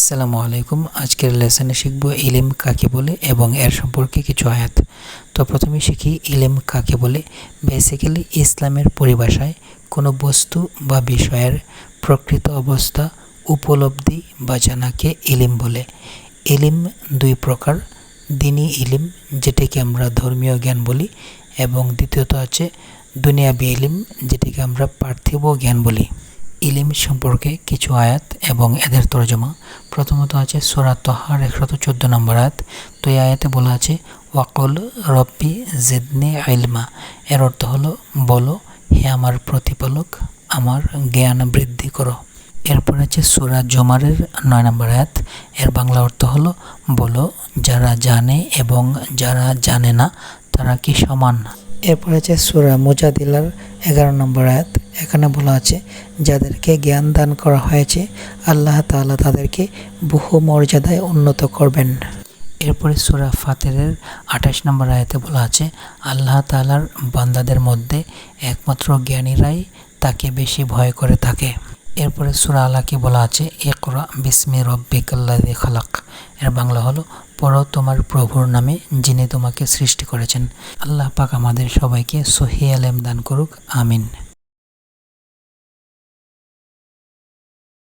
আসসালামু আলাইকুম। আজকের লেসনে শিখব ইলম কাকে বলে এবং এর সম্পর্কে কিছু আয়াত। তো প্রথমে শিখি ইলম কাকে বলে। বেসিক্যালি ইসলামের পরিভাষায় কোনো বস্তু বা বিষয়ের প্রকৃত অবস্থা, উপলব্ধি বা জানাকে ইলম বলে। ইলম দুই প্রকার: দ্বীনি ইলম, যেটাকে আমরা ধর্মীয় জ্ঞান বলি, এবং দ্বিতীয়ত আছে দুনিয়াবি ইলম, যেটাকে আমরা পার্থিব জ্ঞান বলি। ইলিম সম্পর্কে কিছু আয়াত এবং এদের তরজমা। প্রথমত আছে সূরা তাহার 114 নম্বর আয়াত। তো এই আয়াতে বলা আছে ওয়াকুল রব্বি জিদনি ইলমা। এর অর্থ হলো, বলো হে আমার প্রতিপালক, আমার জ্ঞান বৃদ্ধি করো। এরপর আছে সূরা জুমারের 9 নম্বর আয়াত। এর বাংলা অর্থ হলো, বলো যারা জানে এবং যারা জানে না তারা কি সমান। এরপর আছে সূরা মুজাদিলার 11 নম্বর আয়াত। এখানে বলা আছে যাদেরকে জ্ঞান দান করা হয়েছে আল্লাহ তাআলা তাদেরকে বহু মর্যাদায় উন্নত করবেন। এরপরে সূরা ফাতিরের 28 নম্বর আয়াতে বলা আছে আল্লাহ তাআলার বান্দাদের মধ্যে একমাত্র জ্ঞানীরাই তাকে বেশি ভয় করে থাকে। এরপরে সূরা আলাকে বলা আছে ইকরা বিসমি রব্বিকাল্লাযী খালাক। এর বাংলা হলো, পড়ো তোমার প্রভুর নামে যিনি তোমাকে সৃষ্টি করেছেন। আল্লাহ পাক আমাদের সবাইকে সহিহ ইলম দান করুক, আমিন।